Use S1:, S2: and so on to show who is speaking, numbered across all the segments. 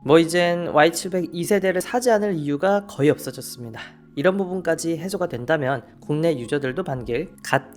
S1: 뭐 이젠 Y700 2세대를 사지 않을 이유가 거의 없어졌습니다. 이런 부분까지 해소가 된다면 국내 유저들도 반길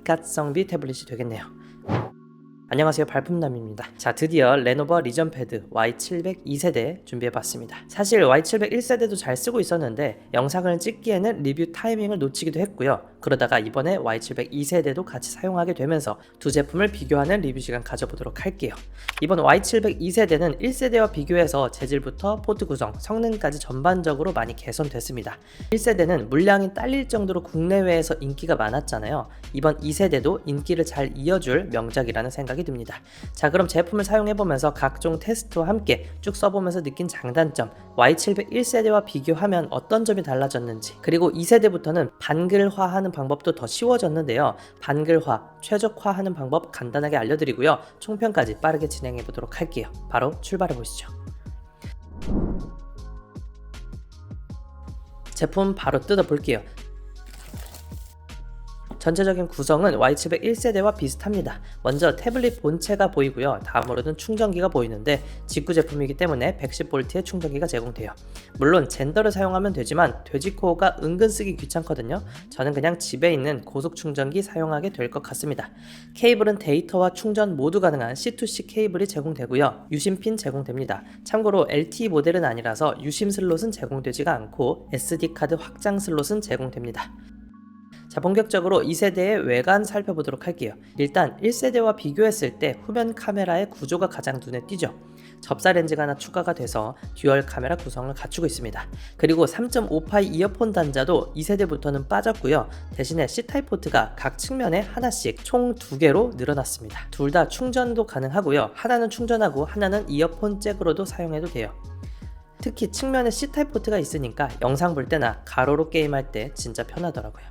S1: 갓성비 태블릿이 되겠네요. 안녕하세요, 발품남입니다. 자, 드디어 레노버 리전 패드 Y700 2세대 준비해봤습니다. 사실 Y700 1세대도 잘 쓰고 있었는데 영상을 찍기에는 리뷰 타이밍을 놓치기도 했고요. 그러다가 이번에 Y700 2세대도 같이 사용하게 되면서 두 제품을 비교하는 리뷰 시간 가져보도록 할게요. 이번 Y700 2세대는 1세대와 비교해서 재질부터 포트 구성, 성능까지 전반적으로 많이 개선됐습니다. 1세대는 물량이 딸릴 정도로 국내외에서 인기가 많았잖아요. 이번 2세대도 인기를 잘 이어줄 명작이라는 생각이 듭니다. 자, 그럼 제품을 사용해보면서 각종 테스트와 함께 쭉 써보면서 느낀 장단점, Y700 1세대와 비교하면 어떤 점이 달라졌는지, 그리고 2세대부터는 반글화하는 방법도 더 쉬워졌는데요. 반글화, 최적화하는 방법 간단하게 알려드리고요. 총평까지 빠르게 진행해보도록 할게요. 바로 출발해보시죠. 제품 바로 뜯어볼게요. 전체적인 구성은 Y700 1세대와 비슷합니다. 먼저 태블릿 본체가 보이고요. 다음으로는 충전기가 보이는데 직구 제품이기 때문에 110V의 충전기가 제공돼요. 물론 젠더를 사용하면 되지만 돼지코어가 은근 쓰기 귀찮거든요. 저는 그냥 집에 있는 고속 충전기 사용하게 될 것 같습니다. 케이블은 데이터와 충전 모두 가능한 C2C 케이블이 제공되고요. 유심핀 제공됩니다. 참고로 LTE 모델은 아니라서 유심 슬롯은 제공되지가 않고 SD카드 확장 슬롯은 제공됩니다. 자, 본격적으로 2세대의 외관 살펴보도록 할게요. 일단 1세대와 비교했을 때 후면 카메라의 구조가 가장 눈에 띄죠. 접사 렌즈가 하나 추가가 돼서 듀얼 카메라 구성을 갖추고 있습니다. 그리고 3.5파이 이어폰 단자도 2세대부터는 빠졌고요. 대신에 C타입 포트가 각 측면에 하나씩 총 2개로 늘어났습니다. 둘 다 충전도 가능하고요. 하나는 충전하고 하나는 이어폰 잭으로도 사용해도 돼요. 특히 측면에 C타입 포트가 있으니까 영상 볼 때나 가로로 게임할 때 진짜 편하더라고요.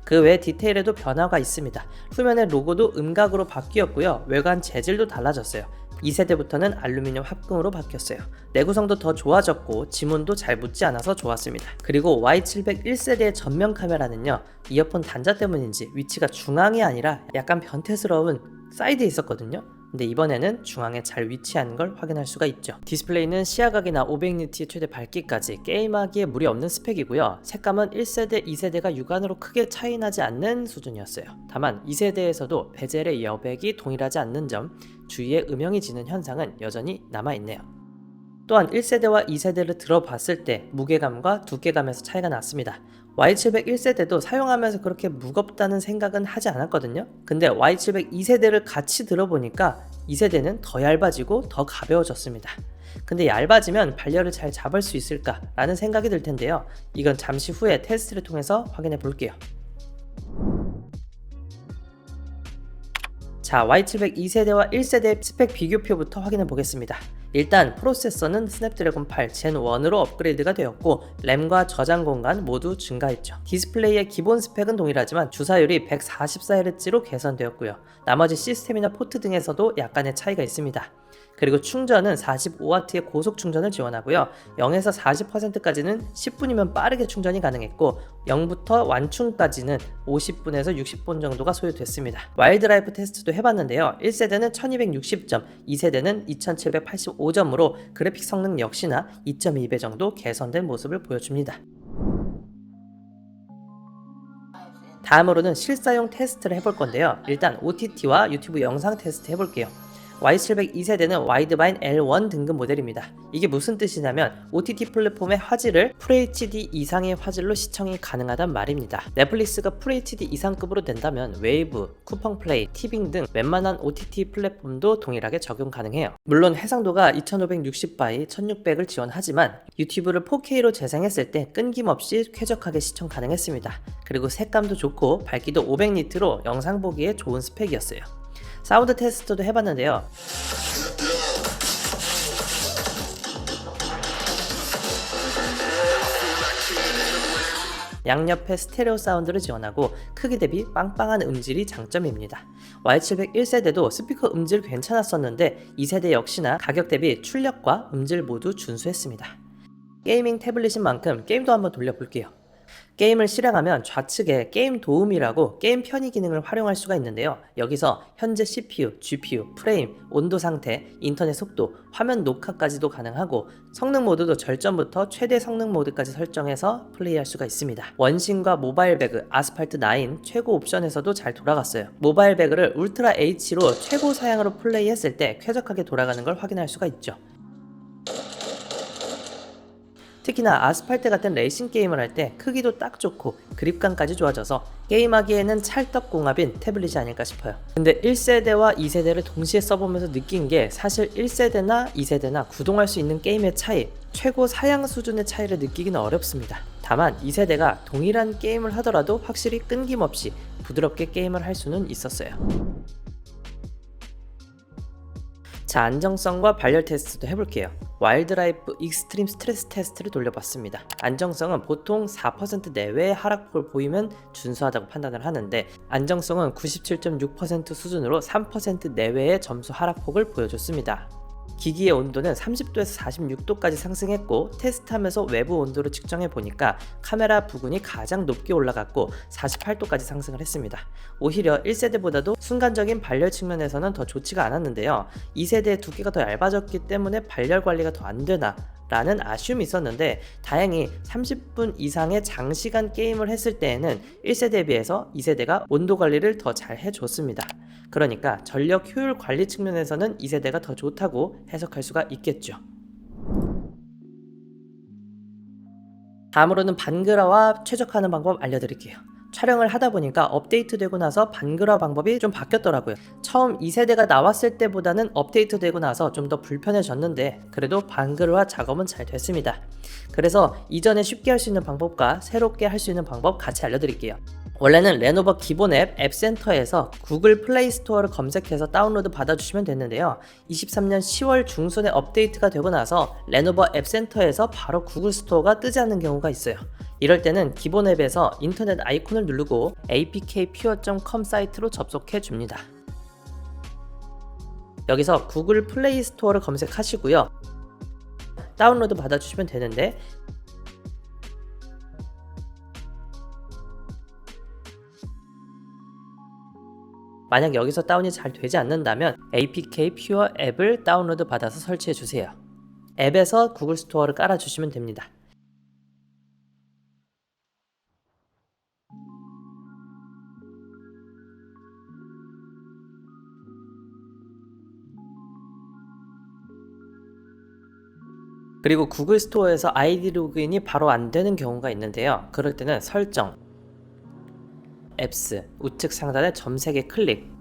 S1: 그 외 디테일에도 변화가 있습니다. 후면의 로고도 음각으로 바뀌었고요. 외관 재질도 달라졌어요. 2세대부터는 알루미늄 합금으로 바뀌었어요. 내구성도 더 좋아졌고 지문도 잘 묻지 않아서 좋았습니다. 그리고 Y700 1세대의 전면 카메라는요, 이어폰 단자 때문인지 위치가 중앙이 아니라 약간 변태스러운 사이드에 있었거든요. 근데 이번에는 중앙에 잘 위치한 걸 확인할 수가 있죠. 디스플레이는 시야각이나 500니트의 최대 밝기까지 게임하기에 무리 없는 스펙이고요. 색감은 1세대, 2세대가 육안으로 크게 차이나지 않는 수준이었어요. 다만 2세대에서도 베젤의 여백이 동일하지 않는 점, 주위에 음영이 지는 현상은 여전히 남아있네요. 또한 1세대와 2세대를 들어봤을 때 무게감과 두께감에서 차이가 났습니다. Y700 1세대도 사용하면서 그렇게 무겁다는 생각은 하지 않았거든요. 근데 Y700 2세대를 같이 들어보니까 2세대는 더 얇아지고 더 가벼워졌습니다. 근데 얇아지면 발열을 잘 잡을 수 있을까 라는 생각이 들 텐데요. 이건 잠시 후에 테스트를 통해서 확인해 볼게요. 자, Y700 2세대와 1세대 스펙 비교표부터 확인해 보겠습니다. 일단 프로세서는 스냅드래곤 8 젠1으로 업그레이드가 되었고 램과 저장 공간 모두 증가했죠. 디스플레이의 기본 스펙은 동일하지만 주사율이 144Hz로 개선되었고요. 나머지 시스템이나 포트 등에서도 약간의 차이가 있습니다. 그리고 충전은 45W의 고속 충전을 지원하고요. 0에서 40%까지는 10분이면 빠르게 충전이 가능했고 0부터 완충까지는 50분에서 60분 정도가 소요됐습니다. 와일드라이프 테스트도 해봤는데요. 1세대는 1260점, 2세대는 2785점으로 그래픽 성능 역시나 2.2배 정도 개선된 모습을 보여줍니다. 다음으로는 실사용 테스트를 해볼 건데요. 일단 OTT와 유튜브 영상 테스트 해볼게요. Y700 2세대는 와이드바인 L1 등급 모델입니다. 이게 무슨 뜻이냐면 OTT 플랫폼의 화질을 FHD 이상의 화질로 시청이 가능하단 말입니다. 넷플릭스가 FHD 이상급으로 된다면 웨이브, 쿠팡플레이, 티빙 등 웬만한 OTT 플랫폼도 동일하게 적용 가능해요. 물론 해상도가 2560by 1600을 지원하지만 유튜브를 4K로 재생했을 때 끊김없이 쾌적하게 시청 가능했습니다. 그리고 색감도 좋고 밝기도 500니트로 영상 보기에 좋은 스펙이었어요. 사운드 테스트도 해봤는데요. 양옆에 스테레오 사운드를 지원하고 크기 대비 빵빵한 음질이 장점입니다. Y700 1세대도 스피커 음질 괜찮았었는데 2세대 역시나 가격 대비 출력과 음질 모두 준수했습니다. 게이밍 태블릿인 만큼 게임도 한번 돌려볼게요. 게임을 실행하면 좌측에 게임 도움이라고 게임 편의 기능을 활용할 수가 있는데요. 여기서 현재 CPU, GPU, 프레임, 온도 상태, 인터넷 속도, 화면 녹화까지도 가능하고 성능 모드도 절전부터 최대 성능 모드까지 설정해서 플레이할 수가 있습니다. 원신과 모바일 배그, 아스팔트 9 최고 옵션에서도 잘 돌아갔어요. 모바일 배그를 울트라 H로 최고 사양으로 플레이했을 때 쾌적하게 돌아가는 걸 확인할 수가 있죠. 특히나 아스팔트 같은 레이싱 게임을 할 때 크기도 딱 좋고 그립감까지 좋아져서 게임하기에는 찰떡궁합인 태블릿이 아닐까 싶어요. 근데 1세대와 2세대를 동시에 써보면서 느낀 게 사실 1세대나 2세대나 구동할 수 있는 게임의 차이, 최고 사양 수준의 차이를 느끼기는 어렵습니다. 다만 2세대가 동일한 게임을 하더라도 확실히 끊김없이 부드럽게 게임을 할 수는 있었어요. 자, 안정성과 발열 테스트도 해볼게요. 와일드라이프 익스트림 스트레스 테스트를 돌려봤습니다. 안정성은 보통 4% 내외의 하락폭을 보이면 준수하다고 판단을 하는데 안정성은 97.6% 수준으로 3% 내외의 점수 하락폭을 보여줬습니다. 기기의 온도는 30도에서 46도까지 상승했고 테스트하면서 외부 온도를 측정해 보니까 카메라 부근이 가장 높게 올라갔고 48도까지 상승을 했습니다. 오히려 1세대보다도 순간적인 발열 측면에서는 더 좋지가 않았는데요. 2세대의 두께가 더 얇아졌기 때문에 발열 관리가 더 안 되나 라는 아쉬움이 있었는데 다행히 30분 이상의 장시간 게임을 했을 때에는 1세대에 비해서 2세대가 온도 관리를 더 잘 해줬습니다. 그러니까 전력 효율 관리 측면에서는 2세대가 더 좋다고 해석할 수가 있겠죠. 다음으로는 반그라와 최적화하는 방법 알려드릴게요. 촬영을 하다 보니까 업데이트되고 나서 반그라 방법이 좀 바뀌었더라고요. 처음 2세대가 나왔을 때보다는 업데이트되고 나서 좀 더 불편해졌는데 그래도 반그라 작업은 잘 됐습니다. 그래서 이전에 쉽게 할 수 있는 방법과 새롭게 할 수 있는 방법 같이 알려드릴게요. 원래는 레노버 기본 앱 앱센터에서 구글 플레이 스토어를 검색해서 다운로드 받아주시면 되는데요. 23년 10월 중순에 업데이트가 되고 나서 레노버 앱센터에서 바로 구글 스토어가 뜨지 않는 경우가 있어요. 이럴 때는 기본 앱에서 인터넷 아이콘을 누르고 apkpure.com 사이트로 접속해 줍니다. 여기서 구글 플레이 스토어를 검색하시고요. 다운로드 받아주시면 되는데 만약 여기서 다운이 잘 되지 않는다면 APK Pure 앱을 다운로드 받아서 설치해 주세요. 앱에서 구글 스토어를 깔아주시면 됩니다. 그리고 구글 스토어에서 아이디 로그인이 바로 안 되는 경우가 있는데요. 그럴 때는 설정, 앱스, 우측 상단의 점 3개 클릭,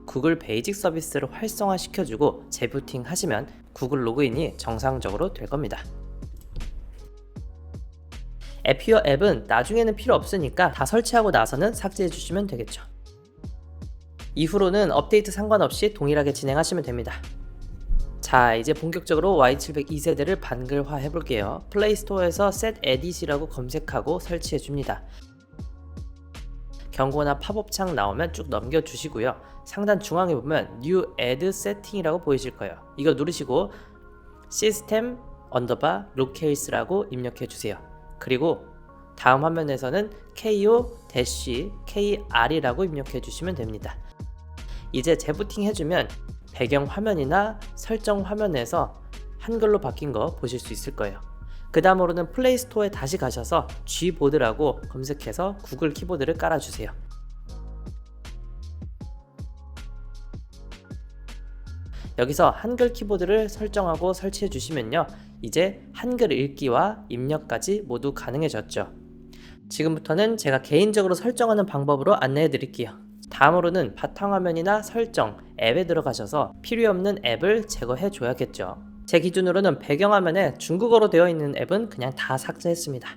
S1: 구글 베이직 서비스를 활성화 시켜주고 재부팅 하시면 구글 로그인이 정상적으로 될 겁니다. 애퓨어 앱은 나중에는 필요 없으니까 다 설치하고 나서는 삭제해 주시면 되겠죠. 이후로는 업데이트 상관없이 동일하게 진행하시면 됩니다. 자, 이제 본격적으로 Y700 2세대를 반글화 해볼게요. 플레이스토어에서 set edit이라고 검색하고 설치해 줍니다. 경고나 팝업 창 나오면 쭉 넘겨주시고요. 상단 중앙에 보면 New Add Setting이라고 보이실 거예요. 이거 누르시고 System _Locales라고 입력해 주세요. 그리고 다음 화면에서는 KO-KR이라고 입력해 주시면 됩니다. 이제 재부팅 해주면 배경 화면이나 설정 화면에서 한글로 바뀐 거 보실 수 있을 거예요. 그 다음으로는 플레이 스토어에 다시 가셔서 G보드라고 검색해서 구글 키보드를 깔아주세요. 여기서 한글 키보드를 설정하고 설치해 주시면요, 이제 한글 읽기와 입력까지 모두 가능해졌죠. 지금부터는 제가 개인적으로 설정하는 방법으로 안내해 드릴게요. 다음으로는 바탕화면이나 설정, 앱에 들어가셔서 필요 없는 앱을 제거해 줘야겠죠. 제 기준으로는 배경화면에 중국어로 되어 있는 앱은 그냥 다 삭제했습니다.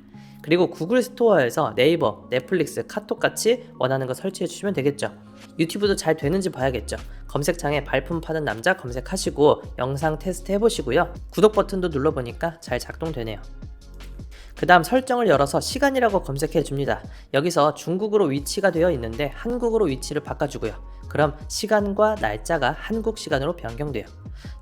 S1: 그리고 구글 스토어에서 네이버, 넷플릭스, 카톡같이 원하는 거 설치해 주시면 되겠죠. 유튜브도 잘 되는지 봐야겠죠. 검색창에 발품 파는 남자 검색하시고 영상 테스트 해보시고요. 구독 버튼도 눌러보니까 잘 작동되네요. 그 다음 설정을 열어서 시간이라고 검색해 줍니다. 여기서 중국으로 위치가 되어 있는데 한국으로 위치를 바꿔주고요. 그럼 시간과 날짜가 한국 시간으로 변경돼요.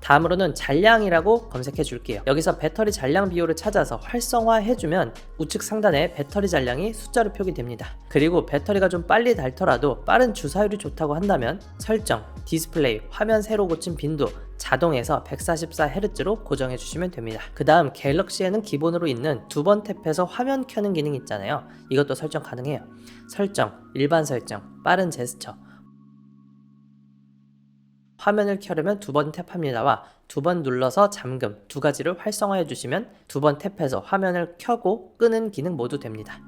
S1: 다음으로는 잔량이라고 검색해 줄게요. 여기서 배터리 잔량 비율을 찾아서 활성화해주면 우측 상단에 배터리 잔량이 숫자로 표기됩니다. 그리고 배터리가 좀 빨리 닳더라도 빠른 주사율이 좋다고 한다면 설정, 디스플레이, 화면 새로 고침 빈도, 자동에서 144Hz로 고정해 주시면 됩니다. 그 다음 갤럭시에는 기본으로 있는 두 번 탭해서 화면 켜는 기능 있잖아요. 이것도 설정 가능해요. 설정, 일반 설정, 빠른 제스처, 화면을 켜려면 두 번 탭합니다와 두 번 눌러서 잠금 두 가지를 활성화해 주시면 두 번 탭해서 화면을 켜고 끄는 기능 모두 됩니다.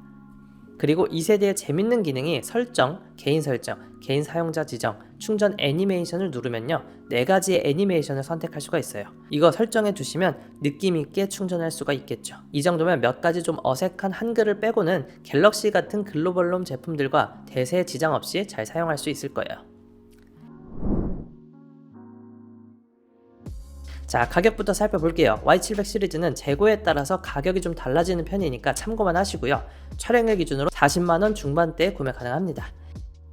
S1: 그리고 2세대의 재밌는 기능이 설정, 개인 사용자 지정, 충전 애니메이션을 누르면요 4가지의 애니메이션을 선택할 수가 있어요. 이거 설정해 두시면 느낌 있게 충전할 수가 있겠죠. 이 정도면 몇 가지 좀 어색한 한글을 빼고는 갤럭시 같은 글로벌 홈 제품들과 대세 지장 없이 잘 사용할 수 있을 거예요. 자, 가격부터 살펴볼게요. Y700 시리즈는 재고에 따라서 가격이 좀 달라지는 편이니까 참고만 하시고요. 촬영일 기준으로 40만원 중반대에 구매 가능합니다.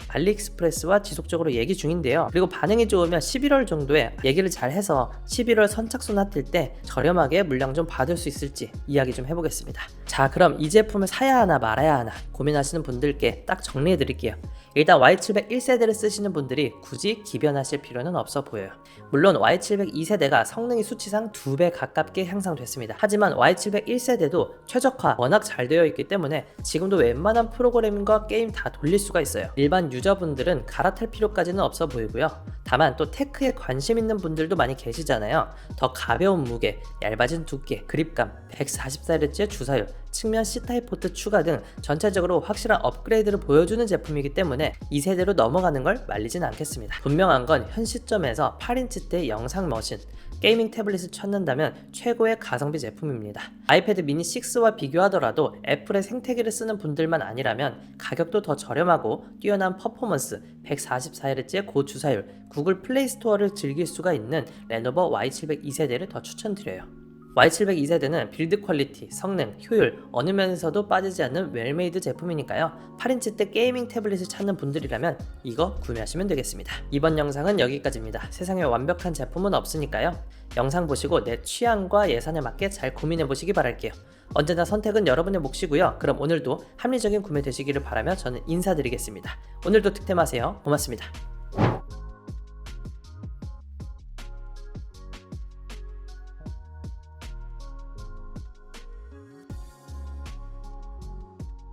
S1: 알리익스프레스와 지속적으로 얘기 중인데요. 그리고 반응이 좋으면 11월 정도에 얘기를 잘 해서 11월 선착순 핫일 때 저렴하게 물량 좀 받을 수 있을지 이야기 좀 해보겠습니다. 자, 그럼 이 제품을 사야 하나 말아야 하나 고민하시는 분들께 딱 정리해 드릴게요. 일단 Y700 1세대를 쓰시는 분들이 굳이 기변하실 필요는 없어 보여요. 물론 Y700 2세대가 성능이 수치상 2배 가깝게 향상됐습니다. 하지만 Y700 1세대도 최적화 워낙 잘 되어 있기 때문에 지금도 웬만한 프로그램과 게임 다 돌릴 수가 있어요. 일반 유저분들은 갈아탈 필요까지는 없어 보이고요. 다만 또 테크에 관심 있는 분들도 많이 계시잖아요. 더 가벼운 무게, 얇아진 두께, 그립감, 144Hz의 주사율, 측면 C타입 포트 추가 등 전체적으로 확실한 업그레이드를 보여주는 제품이기 때문에 2세대로 넘어가는 걸 말리진 않겠습니다. 분명한 건 현 시점에서 8인치대 영상 머신, 게이밍 태블릿을 찾는다면 최고의 가성비 제품입니다. 아이패드 미니 6와 비교하더라도 애플의 생태계를 쓰는 분들만 아니라면 가격도 더 저렴하고 뛰어난 퍼포먼스, 144Hz의 고주사율, 구글 플레이 스토어를 즐길 수가 있는 레노버 Y700 2세대를 더 추천드려요. Y700 2세대는 빌드 퀄리티, 성능, 효율 어느 면에서도 빠지지 않는 웰메이드 제품이니까요. 8인치대 게이밍 태블릿을 찾는 분들이라면 이거 구매하시면 되겠습니다. 이번 영상은 여기까지입니다. 세상에 완벽한 제품은 없으니까요. 영상 보시고 내 취향과 예산에 맞게 잘 고민해 보시기 바랄게요. 언제나 선택은 여러분의 몫이고요. 그럼 오늘도 합리적인 구매 되시기를 바라며 저는 인사드리겠습니다. 오늘도 득템하세요. 고맙습니다.